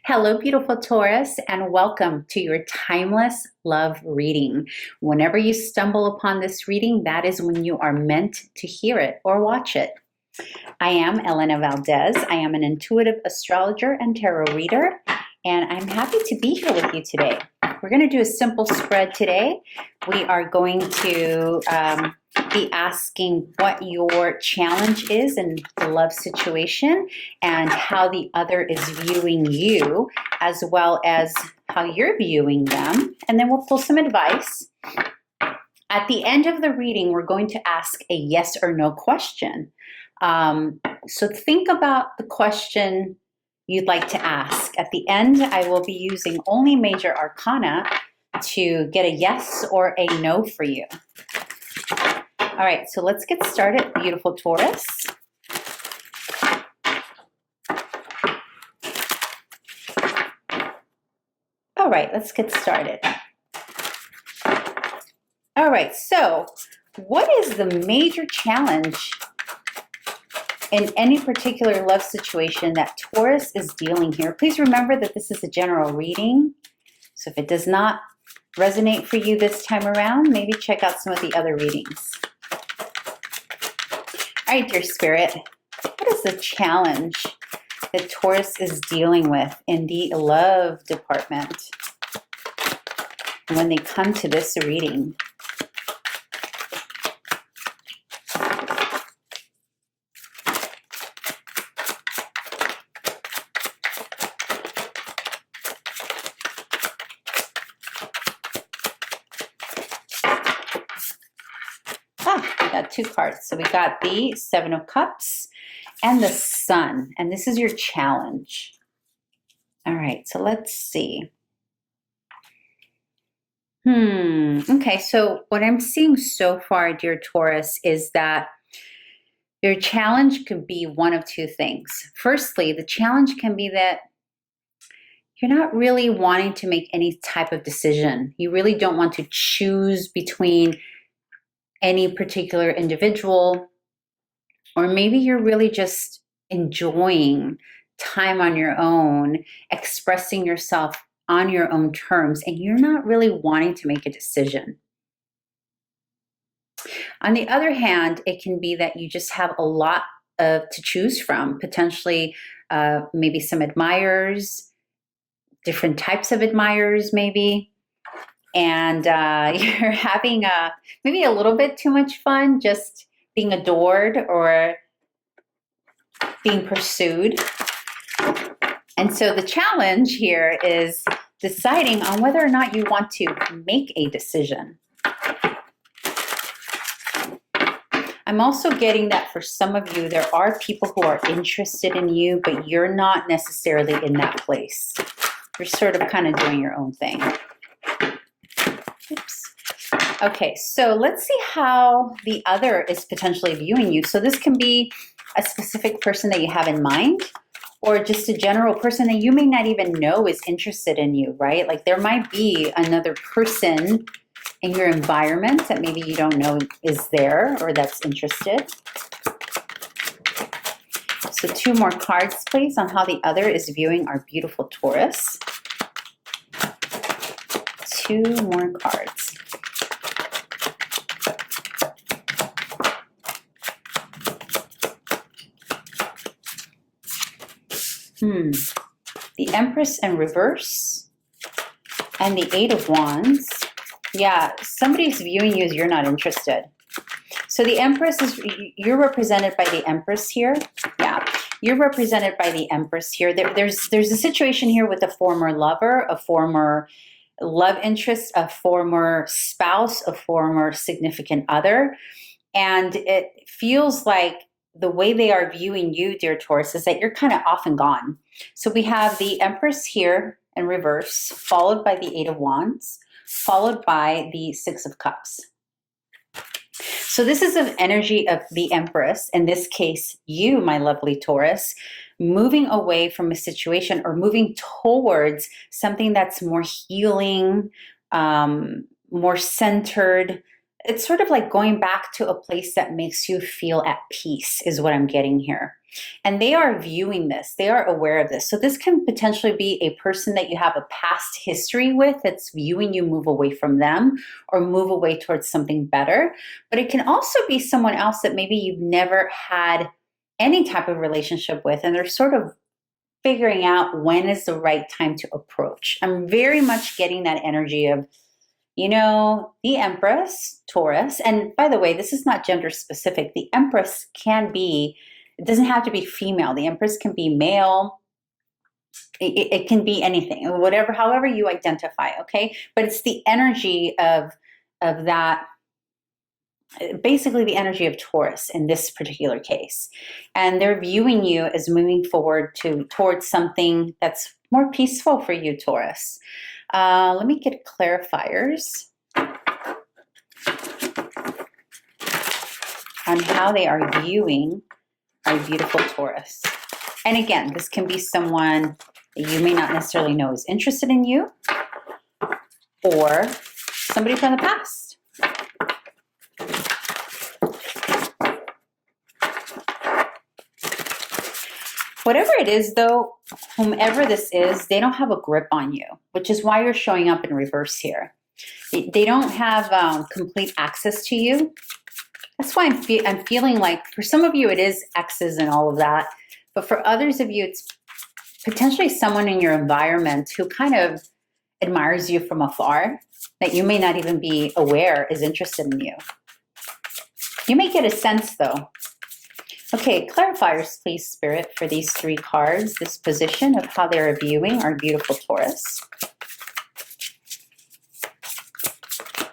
Hello, beautiful Taurus, and welcome to your timeless love reading. Whenever you stumble upon this reading, that is when you are meant to hear it or watch it. I am Elena Valdez. I am an intuitive astrologer and tarot reader, and I'm happy to be here with you today. We're going to do a simple spread today. We are going to be asking what your challenge is in the love situation and how the other is viewing you, as well as how you're viewing them. And then we'll pull some advice. At the end of the reading, we're going to ask a yes or no question. So think about the question you'd like to ask. At the end, I will be using only major arcana to get a yes or a no for you. All right, so let's get started, beautiful Taurus. All right, let's get started. All right, so what is the major challenge in any particular love situation that Taurus is dealing here? Please remember that this is a general reading. So if it does not resonate for you this time around, maybe check out some of the other readings. All right, dear Spirit, what is the challenge that Taurus is dealing with in the love department when they come to this reading? We got two cards. So we got the Seven of Cups and the Sun. And this is your challenge. All right, so let's see. Okay, so what I'm seeing so far, dear Taurus, is that your challenge could be one of two things. Firstly, the challenge can be that you're not really wanting to make any type of decision. You really don't want to choose between any particular individual, or maybe you're really just enjoying time on your own, expressing yourself on your own terms, and you're not really wanting to make a decision. On the other hand, it can be that you just have a lot to choose from, potentially maybe some admirers, different types of admirers maybe, and you're having maybe a little bit too much fun just being adored or being pursued. And so the challenge here is deciding on whether or not you want to make a decision. I'm also getting that for some of you, there are people who are interested in you, but you're not necessarily in that place. You're sort of kind of doing your own thing. Oops. Okay, so let's see how the other is potentially viewing you. So this can be a specific person that you have in mind, or just a general person that you may not even know is interested in you, right? Like there might be another person in your environment that maybe you don't know is there or that's interested. So two more cards, please, on how the other is viewing our beautiful Taurus. Two more cards. The Empress in reverse and the Eight of Wands. Yeah, somebody's viewing you as you're not interested. So the Empress is, you're represented by the Empress here. Yeah, you're represented by the Empress here. There's a situation here with a former lover, a former love interest, a former spouse, a former significant other. And it feels like the way they are viewing you, dear Taurus, is that you're kind of off and gone. So we have the Empress here in reverse, followed by the Eight of Wands, followed by the Six of Cups. So this is an energy of the Empress, in this case, you, my lovely Taurus, moving away from a situation or moving towards something that's more healing, more centered. It's sort of like going back to a place that makes you feel at peace is what I'm getting here. And they are viewing this. They are aware of this. So this can potentially be a person that you have a past history with that's viewing you move away from them or move away towards something better. But it can also be someone else that maybe you've never had any type of relationship with, and they're sort of figuring out when is the right time to approach. I'm very much getting that energy of, you know, the Empress, Taurus. And by the way, this is not gender specific. The Empress can be, it doesn't have to be female. The Empress can be male. It can be anything, whatever, however you identify, okay? But it's the energy of that, basically the energy of Taurus in this particular case. And they're viewing you as moving forward towards something that's more peaceful for you, Taurus. Let me get clarifiers on how they are viewing our beautiful Taurus. And again, this can be someone that you may not necessarily know is interested in you, or somebody from the past. Whatever it is, though, whomever this is, they don't have a grip on you, which is why you're showing up in reverse here. They don't have complete access to you. That's why I'm feeling like for some of you it is exes and all of that, but for others of you it's potentially someone in your environment who kind of admires you from afar that you may not even be aware is interested in you. You may get a sense, though. Okay, clarifiers, please, Spirit, for these three cards, this position of how they're viewing our beautiful Taurus.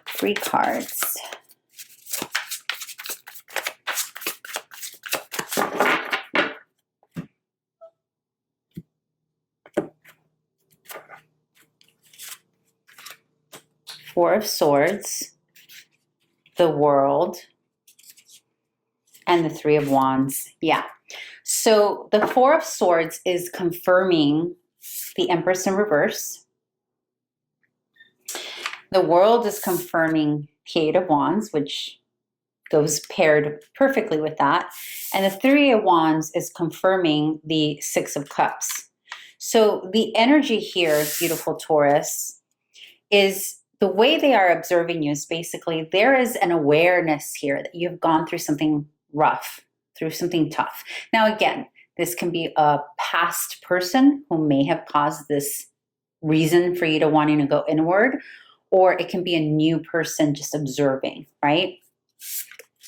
3 cards. Four of Swords, the World, and the 3 of Wands. Yeah. So the 4 of Swords is confirming the Empress in reverse. The World is confirming the 8 of Wands, which goes paired perfectly with that. And the 3 of Wands is confirming the 6 of Cups. So the energy here, beautiful Taurus, is the way they are observing you is basically there is an awareness here that you've gone through something rough, through something tough. Now, again, this can be a past person who may have caused this reason for you to wanting to go inward, or it can be a new person just observing, right?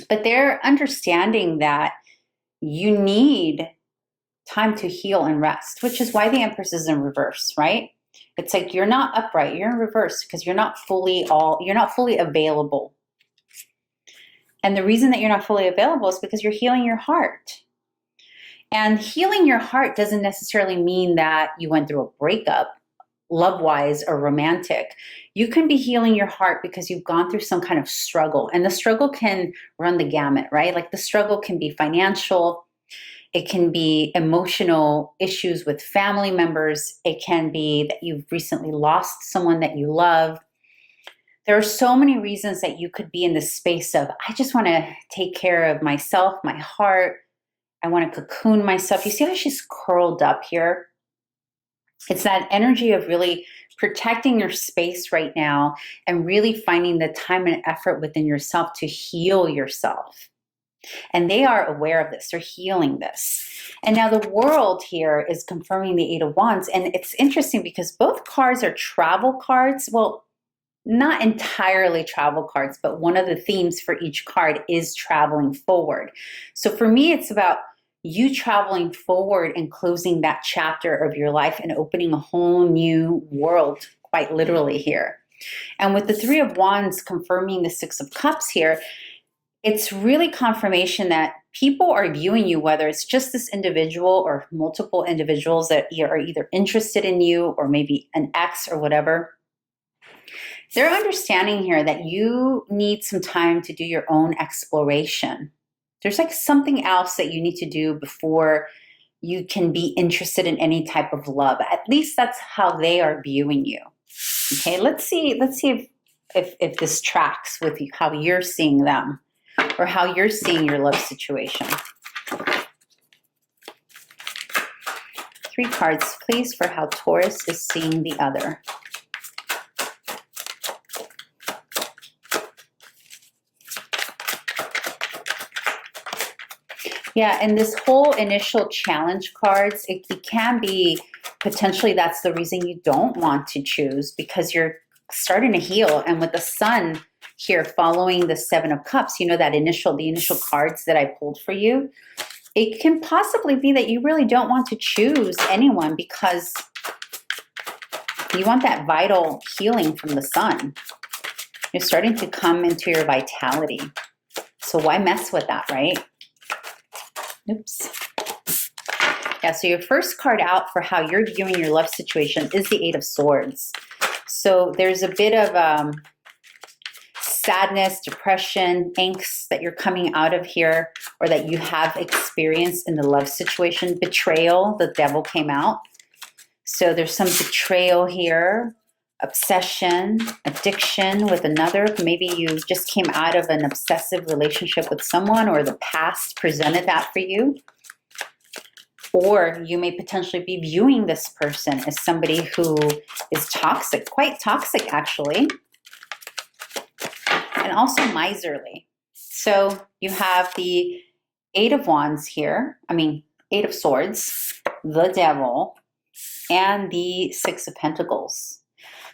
But they're understanding that you need time to heal and rest, which is why the Empress is in reverse, right? It's like you're not upright, you're in reverse because you're not fully available. And the reason that you're not fully available is because you're healing your heart. And healing your heart doesn't necessarily mean that you went through a breakup, love-wise or romantic. You can be healing your heart because you've gone through some kind of struggle. And the struggle can run the gamut, right? Like the struggle can be financial. It can be emotional issues with family members. It can be that you've recently lost someone that you love. There are so many reasons that you could be in this space of, I just want to take care of myself, my heart. I want to cocoon myself. You see how she's curled up here? It's that energy of really protecting your space right now and really finding the time and effort within yourself to heal yourself. And they are aware of this. They're healing this. And now the World here is confirming the 8 of Wands. And it's interesting because both cards are travel cards. Well, not entirely travel cards, but one of the themes for each card is traveling forward. So for me, it's about you traveling forward and closing that chapter of your life and opening a whole new world, quite literally here. And with the 3 of Wands confirming the 6 of Cups here, it's really confirmation that people are viewing you, whether it's just this individual or multiple individuals that are either interested in you or maybe an ex or whatever. They're understanding here that you need some time to do your own exploration. There's like something else that you need to do before you can be interested in any type of love. At least that's how they are viewing you. Okay, let's see if this tracks with you, how you're seeing them or how you're seeing your love situation. 3 cards, please, for how Taurus is seeing the other. Yeah, and this whole initial challenge cards, it can be potentially that's the reason you don't want to choose, because you're starting to heal. And with the Sun here following the 7 of Cups, you know, the initial cards that I pulled for you, it can possibly be that you really don't want to choose anyone because you want that vital healing from the Sun. You're starting to come into your vitality. So why mess with that, right? Oops. Yeah, so your first card out for how you're viewing your love situation is the 8 of Swords. So there's a bit of sadness, depression, angst that you're coming out of here, or that you have experienced in the love situation. Betrayal, the Devil came out. So there's some betrayal here, obsession, addiction with another. Maybe you just came out of an obsessive relationship with someone, or the past presented that for you. Or you may potentially be viewing this person as somebody who is toxic, quite toxic actually, and also miserly. So you have the 8 of Wands here, 8 of Swords, the Devil, and the 6 of Pentacles.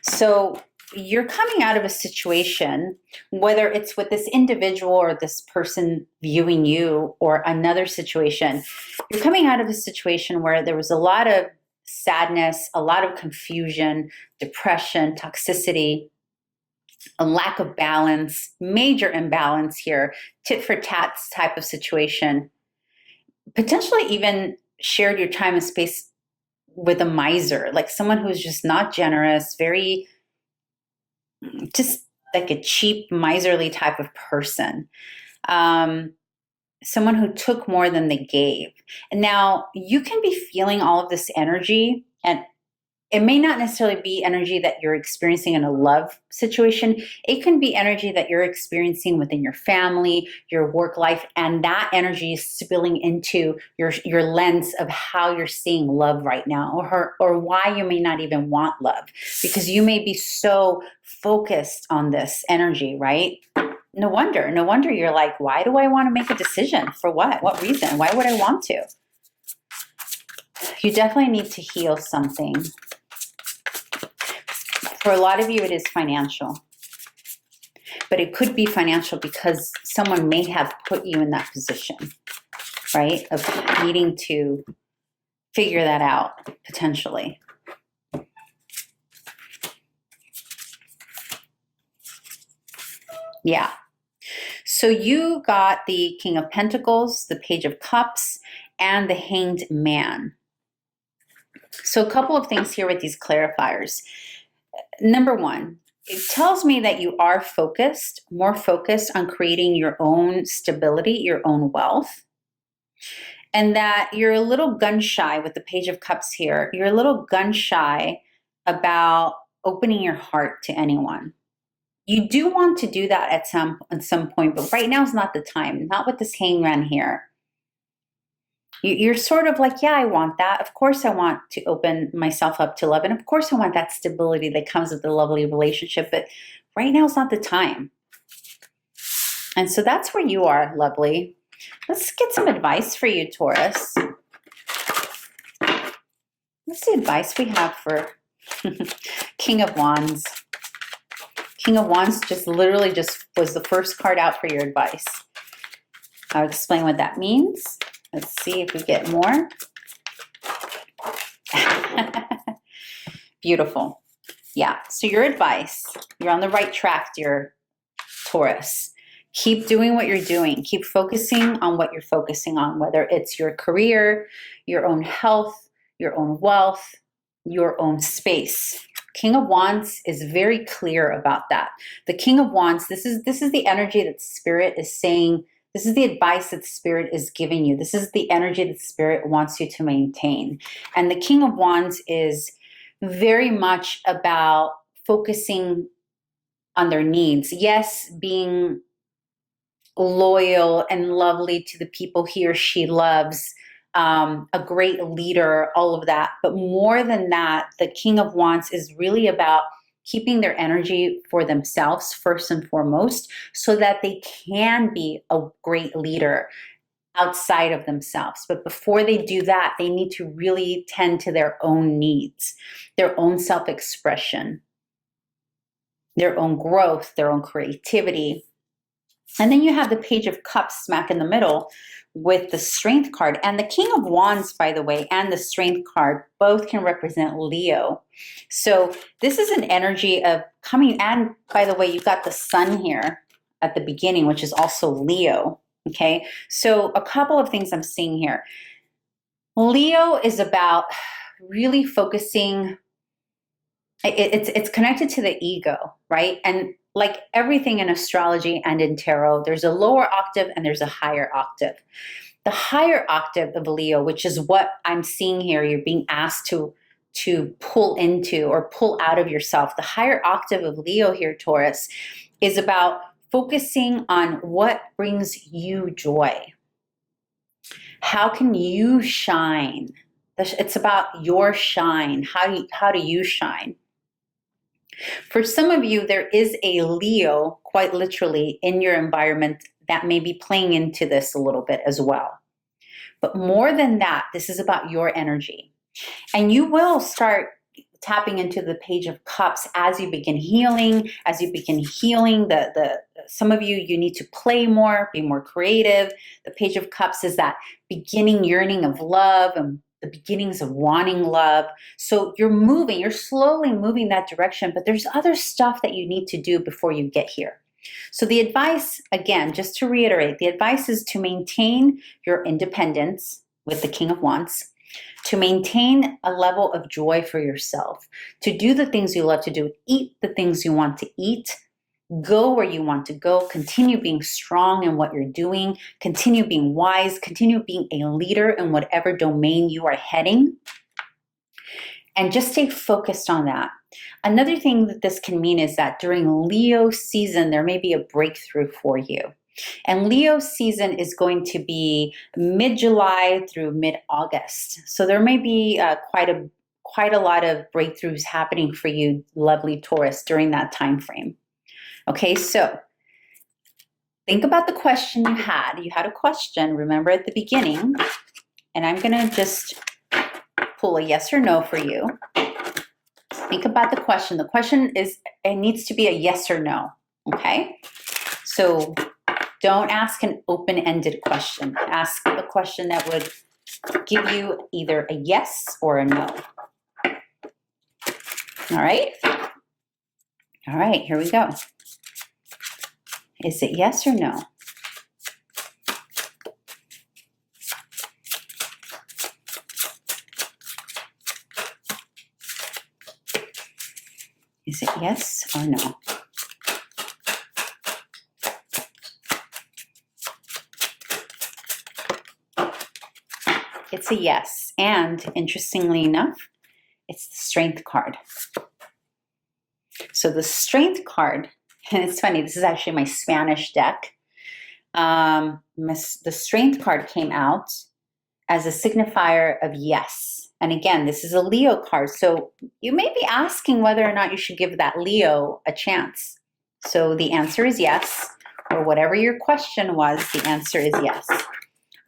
So you're coming out of a situation, whether it's with this individual or this person viewing you or another situation, you're coming out of a situation where there was a lot of sadness, a lot of confusion, depression, toxicity, a lack of balance, major imbalance here, tit for tat type of situation. Potentially even shared your time and space with a miser, like someone who's just not generous, very just like a cheap, miserly type of person. Someone who took more than they gave. And now you can be feeling all of this energy, and it may not necessarily be energy that you're experiencing in a love situation. It can be energy that you're experiencing within your family, your work life, and that energy is spilling into your lens of how you're seeing love right now, or why you may not even want love, because you may be so focused on this energy, right? No wonder you're like, why do I want to make a decision? For what? What reason? Why would I want to? You definitely need to heal something. For a lot of you, it is financial. But it could be financial because someone may have put you in that position, right? Of needing to figure that out, potentially. Yeah. So you got the King of Pentacles, the Page of Cups, and the Hanged Man. So a couple of things here with these clarifiers. Number one, it tells me that you are focused, more focused on creating your own stability, your own wealth, and that you're a little gun shy with the Page of Cups here. You're a little gun shy about opening your heart to anyone. You do want to do that at some point, but right now is not the time, not with this hangman here. You're sort of like, yeah, I want that. Of course, I want to open myself up to love. And of course, I want that stability that comes with a lovely relationship. But right now is not the time. And so that's where you are, lovely. Let's get some advice for you, Taurus. What's the advice we have for King of Wands? King of Wands literally was the first card out for your advice. I'll explain what that means. Let's see if we get more. Beautiful. Yeah, so your advice, you're on the right track, dear Taurus. Keep doing what you're doing. Keep focusing on what you're focusing on, whether it's your career, your own health, your own wealth, your own space. King of Wands is very clear about that. The King of Wands, this is the energy that Spirit is saying. This is the advice that Spirit is giving you. This is the energy that Spirit wants you to maintain. And the King of Wands is very much about focusing on their needs. Yes, being loyal and lovely to the people he or she loves, a great leader, all of that. But more than that, the King of Wands is really about keeping their energy for themselves first and foremost, so that they can be a great leader outside of themselves. But before they do that, they need to really tend to their own needs, their own self-expression, their own growth, their own creativity. And then you have the Page of Cups smack in the middle with the Strength card. And the King of Wands, by the way, and the Strength card both can represent Leo. So this is an energy of coming, and by the way, you've got the Sun here at the beginning, which is also Leo. Okay, so a couple of things I'm seeing here. Leo is about really focusing, it's connected to the ego, right? And like everything in astrology and in tarot, there's a lower octave and there's a higher octave. The higher octave of Leo, which is what I'm seeing here, you're being asked to pull into or pull out of yourself. The higher octave of Leo here, Taurus, is about focusing on what brings you joy. How can you shine? It's about your shine. How do you shine? For some of you, there is a Leo, quite literally, in your environment that may be playing into this a little bit as well. But more than that, this is about your energy. And you will start tapping into the Page of Cups as you begin healing. Some of you need to play more, be more creative. The Page of Cups is that beginning yearning of love and the beginnings of wanting love. So you're slowly moving that direction, but there's other stuff that you need to do before you get here. So the advice, again, just to reiterate, the advice is to maintain your independence with the King of Wands, to maintain a level of joy for yourself, to do the things you love to do, eat the things you want to eat, go where you want to go, continue being strong in what you're doing, continue being wise, continue being a leader in whatever domain you are heading, and just stay focused on that. Another thing that this can mean is that during Leo season, there may be a breakthrough for you. And Leo season is going to be mid-July through mid-August. So there may be quite a lot of breakthroughs happening for you, lovely Taurus, during that time frame. Okay, so think about the question you had. You had a question, remember, at the beginning, and I'm going to just pull a yes or no for you. Think about the question. The question it needs to be a yes or no, okay? So don't ask an open-ended question. Ask a question that would give you either a yes or a no. All right? All right, here we go. Is it yes or no? Is it yes or no? It's a yes. And interestingly enough, it's the Strength card. So the Strength card, and it's funny, this is actually my Spanish deck. The Strength card came out as a signifier of yes. And again, this is a Leo card. So you may be asking whether or not you should give that Leo a chance. So the answer is yes, or whatever your question was, the answer is yes.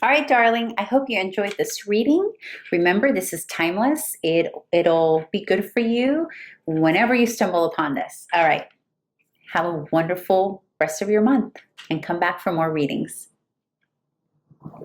All right, darling, I hope you enjoyed this reading. Remember, this is timeless. It'll be good for you whenever you stumble upon this. All right, have a wonderful rest of your month and come back for more readings.